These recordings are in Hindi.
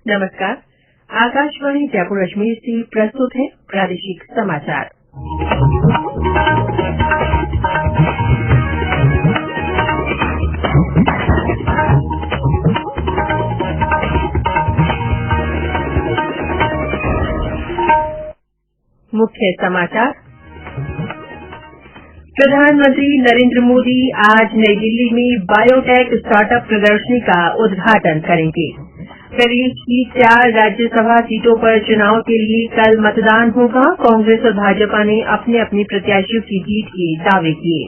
नमस्कार। आकाशवाणी जयपुर अजमेर से प्रस्तुत है प्रादेशिक समाचार। मुख्य समाचार। प्रधानमंत्री नरेंद्र मोदी आज नई दिल्ली में बायोटेक स्टार्टअप प्रदर्शनी का उद्घाटन करेंगे। प्रदेश की 4 राज्यसभा सीटों पर चुनाव के लिए कल मतदान होगा। कांग्रेस और भाजपा ने अपने अपने प्रत्याशियों की जीत के दावे किए।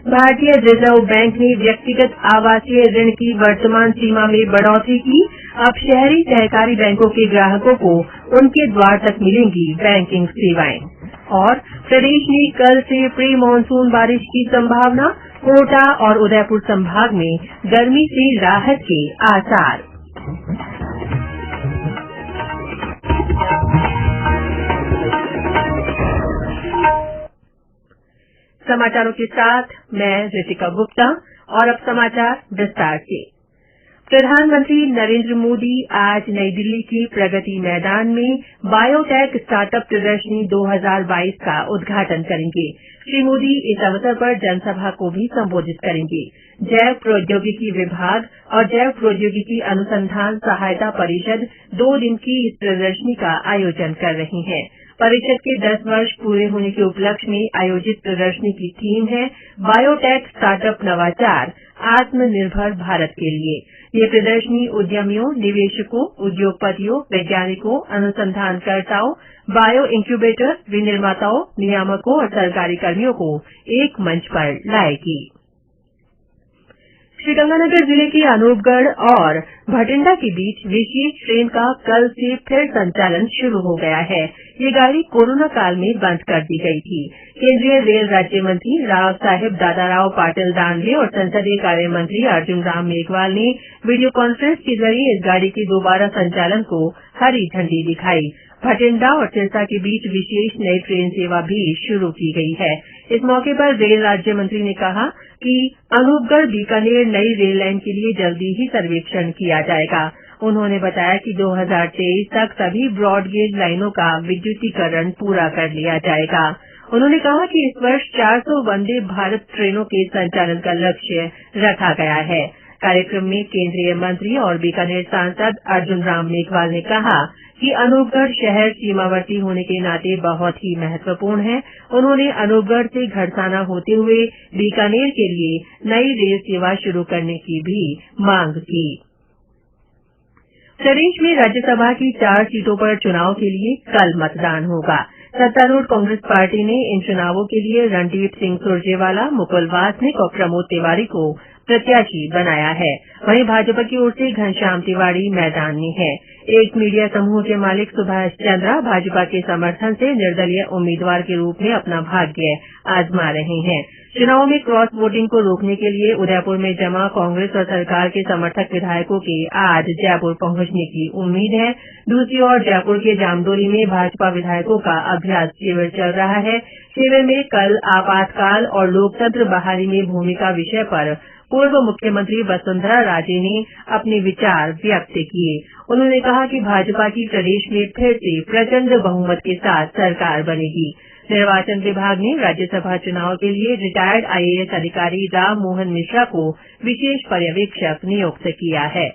भारतीय रिजर्व बैंक ने व्यक्तिगत आवासीय ऋण की वर्तमान सीमा में बढ़ोतरी की। अब शहरी सहकारी बैंकों के ग्राहकों को उनके द्वार तक मिलेंगी बैंकिंग सेवाएं। और प्रदेश में कल से प्री मानसून बारिश की संभावना। कोटा और उदयपुर संभाग में गर्मी से राहत के आसार। समाचारों के साथ मैं रितिका गुप्ता। और अब समाचार विस्तार से। प्रधानमंत्री नरेंद्र मोदी आज नई दिल्ली के प्रगति मैदान में बायोटेक स्टार्टअप प्रदर्शनी 2022 का उद्घाटन करेंगे। श्री मोदी इस अवसर पर जनसभा को भी संबोधित करेंगे। जैव प्रौद्योगिकी विभाग और जैव प्रौद्योगिकी अनुसंधान सहायता परिषद 2 दिन की इस प्रदर्शनी का आयोजन कर रही है। परिषद के 10 वर्ष पूरे होने के उपलक्ष्य में आयोजित प्रदर्शनी की थीम है बायोटेक स्टार्टअप नवाचार आत्मनिर्भर भारत के लिए। ये प्रदर्शनी उद्यमियों, निवेशकों, उद्योगपतियों, वैज्ञानिकों, अनुसंधानकर्ताओं, बायो इंक्यूबेटर, विनिर्माताओं, नियामकों और सरकारी कर्मियों को एक मंच पर लाएगी। श्रीगंगानगर जिले के अनूपगढ़ और भटिंडा के बीच विशेष ट्रेन का कल से फिर संचालन शुरू हो गया है। ये गाड़ी कोरोना काल में बंद कर दी गई थी। केंद्रीय रेल राज्य मंत्री राव साहेब दादाराव पाटिल दानवे और संसदीय कार्य मंत्री अर्जुन राम मेघवाल ने वीडियो कॉन्फ्रेंस के जरिए इस गाड़ी के दोबारा संचालन को हरी झंडी दिखाई। भटिंडा और सिरसा के बीच विशेष नई ट्रेन सेवा भी शुरू की गई है। इस मौके पर रेल राज्य मंत्री ने कहा कि अनूपगढ़ बीकानेर नई रेल लाइन के लिए जल्दी ही सर्वेक्षण किया जाएगा। उन्होंने बताया कि 2023 तक सभी ब्रॉडगेज लाइनों का विद्युतीकरण पूरा कर लिया जाएगा। उन्होंने कहा कि इस वर्ष 400 वंदे भारत ट्रेनों के संचालन का लक्ष्य रखा गया है। कार्यक्रम में केंद्रीय मंत्री और बीकानेर सांसद अर्जुन राम मेघवाल ने कहा कि अनूपगढ़ शहर सीमावर्ती होने के नाते बहुत ही महत्वपूर्ण है। उन्होंने अनूपगढ़ से घड़साना होते हुए बीकानेर के लिए नई रेल सेवा शुरू करने की भी मांग की। प्रदेश में राज्यसभा की 4 सीटों पर चुनाव के लिए कल मतदान होगा। सत्तारूढ़ कांग्रेस पार्टी ने इन चुनावों के लिए रणदीप सिंह सुरजेवाला, मुकुल वासनिक और प्रमोद तिवारी को प्रत्याशी बनाया है। वहीं भाजपा की ओर से घनश्याम तिवाड़ी मैदान में है। एक मीडिया समूह के मालिक सुभाष चंद्रा भाजपा के समर्थन से निर्दलीय उम्मीदवार के रूप में अपना भाग्य आजमा रहे हैं। चुनाव में क्रॉस वोटिंग को रोकने के लिए उदयपुर में जमा कांग्रेस और सरकार के समर्थक विधायकों के आज जयपुर पहुंचने की उम्मीद है। दूसरी ओर जयपुर के जामडोली में भाजपा विधायकों का अभ्यास शिविर चल रहा है। शिविर में कल आपातकाल और लोकतंत्र बहाली में भूमिका विषय पर पूर्व मुख्यमंत्री वसुंधरा राजे ने अपने विचार व्यक्त किए। उन्होंने कहा कि भाजपा की प्रदेश में फिर से प्रचंड बहुमत के साथ सरकार बनेगी। निर्वाचन विभाग ने राज्यसभा चुनाव के लिए रिटायर्ड आईएएस अधिकारी राम मोहन मिश्रा को विशेष पर्यवेक्षक नियुक्त किया है।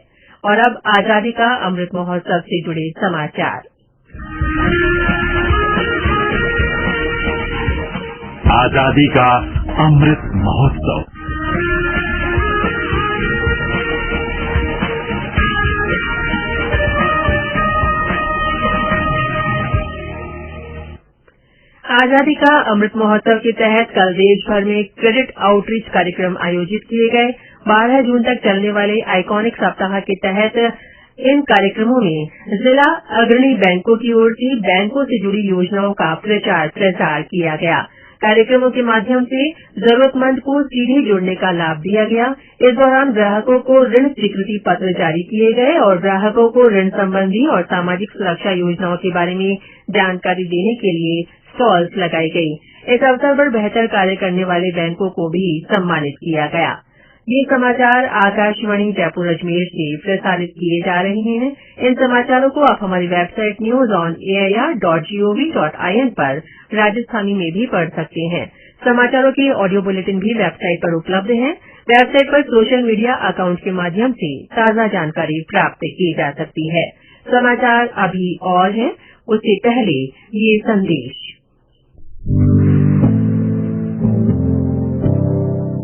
और अब आजादी का अमृत महोत्सव से जुड़े समाचार। आजादी का अमृत महोत्सव। आजादी का अमृत महोत्सव के तहत कल देश भर में क्रेडिट आउटरीच कार्यक्रम आयोजित किए गए। 12 जून तक चलने वाले आइकॉनिक सप्ताह के तहत इन कार्यक्रमों में जिला अग्रणी बैंकों की ओर से बैंकों से जुड़ी योजनाओं का प्रचार प्रसार किया गया। कार्यक्रमों के माध्यम से जरूरतमंद को सीधे जुड़ने का लाभ दिया गया। इस दौरान ग्राहकों को ऋण स्वीकृति पत्र जारी किए गए और ग्राहकों को ऋण संबंधी और सामाजिक सुरक्षा योजनाओं के बारे में जानकारी देने के लिए स्टॉल्स लगाई गई। इस अवसर पर बेहतर कार्य करने वाले बैंकों को भी सम्मानित किया गया। ये समाचार आकाशवाणी जयपुर अजमेर से प्रसारित किए जा रहे हैं। इन समाचारों को आप हमारी वेबसाइट news.air.gov.in पर राजस्थानी में भी पढ़ सकते हैं। समाचारों के ऑडियो बुलेटिन भी वेबसाइट पर उपलब्ध हैं। वेबसाइट पर सोशल मीडिया अकाउंट के माध्यम से ताजा जानकारी प्राप्त की जा सकती है। समाचार अभी और हैं, उससे पहले ये संदेश।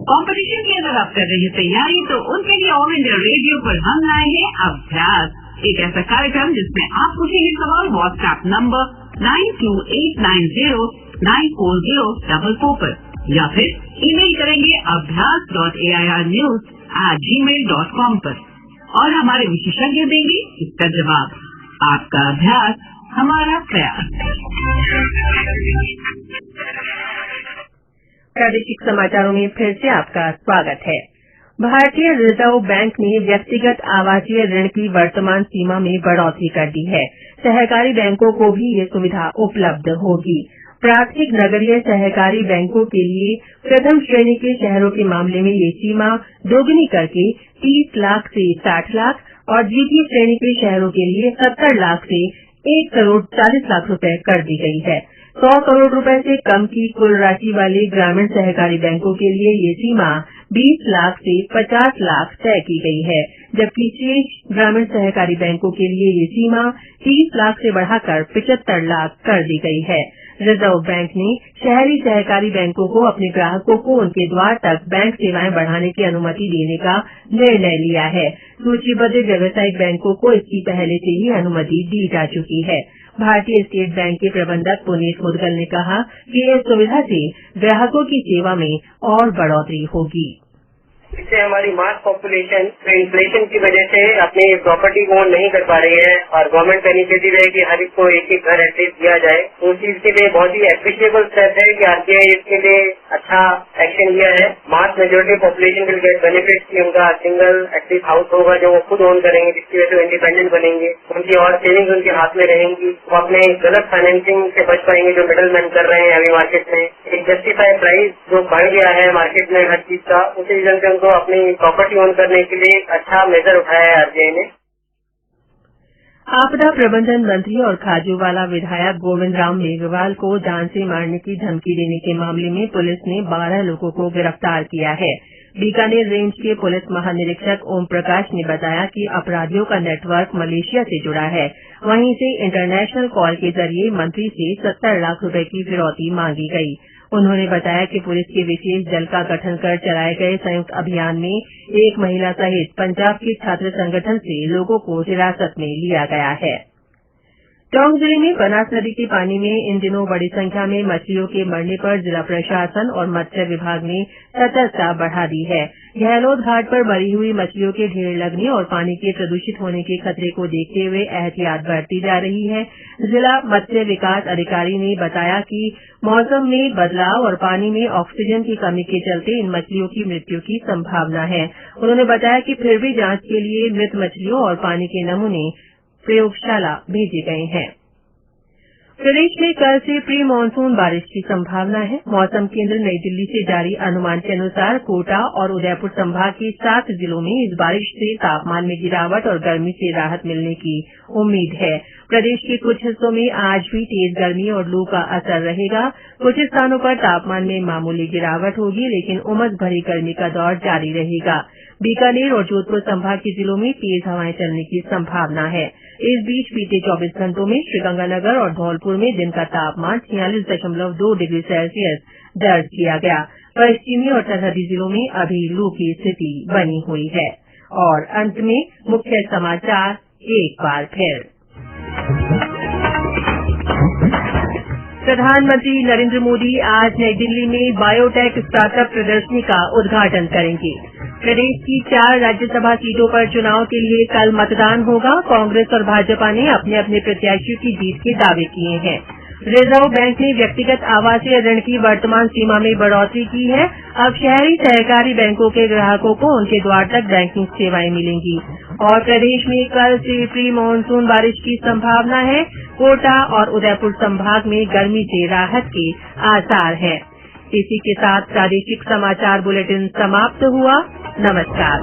कंपटीशन की अगर आप कर रहे हैं तैयारी, तो उनके लिए ऑल इंडिया रेडियो पर हम लाए हैं अभ्यास, एक ऐसा कार्यक्रम जिसमें आप पूछेंगे सवाल व्हाट्सएप नंबर 9289094044 पर, या फिर ईमेल करेंगे abhyas.airnews@gmail.com पर, और हमारे विशेषज्ञ देंगे इसका जवाब। आपका अभ्यास हमारा प्रयास। प्रादेशिक समाचारों में फिर से आपका स्वागत है। भारतीय रिजर्व बैंक ने व्यक्तिगत आवासीय ऋण की वर्तमान सीमा में बढ़ोतरी कर दी है। सहकारी बैंकों को भी ये सुविधा उपलब्ध होगी। प्राथमिक नगरीय सहकारी बैंकों के लिए प्रथम श्रेणी के शहरों के मामले में ये सीमा दोगुनी करके 30 लाख से 60 लाख और द्वितीय श्रेणी के शहरों के लिए 70 लाख से 1 करोड़ 40 लाख रुपए कर दी गई है। 100 करोड़ रुपए से कम की कुल राशि वाले ग्रामीण सहकारी बैंकों के लिए ये सीमा 20 लाख से 50 लाख तय की गई है, जबकि शेष ग्रामीण सहकारी बैंकों के लिए ये सीमा 30 लाख से बढ़ाकर 75 लाख कर दी गई है। रिजर्व बैंक ने शहरी सहकारी बैंकों को अपने ग्राहकों को उनके द्वार तक बैंक सेवाएं बढ़ाने की अनुमति देने का निर्णय लिया है। सूचीबद्ध व्यावसायिक बैंकों को इसकी पहले से ही अनुमति दी जा चुकी है। भारतीय स्टेट बैंक के प्रबंधक पुनीत मुदगल ने कहा कि इस सुविधा से ग्राहकों की सेवा में और बढ़ोतरी होगी। इससे हमारी मास पॉपुलेशन इन्फ्लेशन की वजह से अपनी प्रॉपर्टी को ओन नहीं कर पा रही है, और गवर्नमेंट का इनिशिएटिव है कि हर एक को एक एक घर एटलीस्ट दिया जाए। तो उस चीज के लिए बहुत ही एप्रिशिएबल स्टेप है कि आरबीआई इसके लिए अच्छा एक्शन लिया है। Mass majority population will get benefit कि उनका सिंगल एटलीस्ट हाउस होगा जो वो खुद ओन करेंगे, जिसकी वजह से इंडिपेंडेंट बनेंगे, उनकी और सेविंग्स उनके हाथ में रहेंगी, वो अपने गलत फाइनेंसिंग से बच पाएंगे जो मिडल मैन कर रहे हैं अभी मार्केट में। एक जस्टिफाइड प्राइस जो बढ़ गया है मार्केट में हर चीज का, उसी रीजन से उनको अपनी प्रॉपर्टी ओन करने के लिए अच्छा मेजर उठाया है आरबीआई ने। आपदा प्रबंधन मंत्री और खाजूवाला विधायक गोविंद राम मेघवाल को जान से मारने की धमकी देने के मामले में पुलिस ने 12 लोगों को गिरफ्तार किया है। बीकानेर रेंज के पुलिस महानिरीक्षक ओम प्रकाश ने बताया कि अपराधियों का नेटवर्क मलेशिया से जुड़ा है। वहीं से इंटरनेशनल कॉल के जरिए मंत्री से 70 लाख रुपए की फिरौती मांगी गई। उन्होंने बताया कि पुलिस के विशेष दल का गठन कर चलाए गए संयुक्त अभियान में एक महिला सहित पंजाब के छात्र संगठन से लोगों को हिरासत में लिया गया है। टोंक जिले में बनास नदी के पानी में इन दिनों बड़ी संख्या में मछलियों के मरने पर जिला प्रशासन और मत्स्य विभाग ने सतर्कता बढ़ा दी है। गहलोत घाट पर मरी हुई मछलियों के ढेर लगने और पानी के प्रदूषित होने के खतरे को देखते हुए एहतियात बरती जा रही है। जिला मत्स्य विकास अधिकारी ने बताया कि मौसम में बदलाव और पानी में ऑक्सीजन की कमी के चलते इन मछलियों की मृत्यु की संभावना है। उन्होंने बताया कि फिर भी जांच के लिए मृत मछलियों और पानी के नमूने प्रयोगशाला भेजे गए हैं। प्रदेश में कल से प्री मानसून बारिश की संभावना है। मौसम केंद्र नई दिल्ली से जारी अनुमान के अनुसार कोटा और उदयपुर संभाग के 7 जिलों में इस बारिश से तापमान में गिरावट और गर्मी से राहत मिलने की उम्मीद है। प्रदेश के कुछ हिस्सों में आज भी तेज गर्मी और लू का असर रहेगा। कुछ स्थानों पर तापमान में मामूली गिरावट होगी, लेकिन उमस भरी गर्मी का दौर जारी रहेगा। बीकानेर और जोधपुर संभाग के जिलों में तेज हवाएं चलने की संभावना है। इस बीच बीते 24 घंटों में श्रीगंगानगर और धौलपुर में दिन का तापमान 46.2 डिग्री सेल्सियस दर्ज किया गया। पश्चिमी और सरहदी जिलों में अभी लू की स्थिति बनी हुई है। और अंत में मुख्य समाचार एक बार फिर। प्रधानमंत्री नरेंद्र मोदी आज नई दिल्ली में बायोटेक स्टार्टअप प्रदर्शनी का उद्घाटन करेंगे। प्रदेश की 4 राज्यसभा सीटों पर चुनाव के लिए कल मतदान होगा। कांग्रेस और भाजपा ने अपने अपने प्रत्याशियों की जीत के दावे किए हैं। रिजर्व बैंक ने व्यक्तिगत आवासीय ऋण की वर्तमान सीमा में बढ़ोतरी की है। अब शहरी सहकारी बैंकों के ग्राहकों को उनके द्वार तक बैंकिंग सेवाएं मिलेंगी। और प्रदेश में कल से प्री मानसून बारिश की संभावना है। कोटा और उदयपुर संभाग में गर्मी से राहत के आसार हैं। इसी के साथ प्रादेशिक समाचार बुलेटिन समाप्त हुआ। नमस्कार।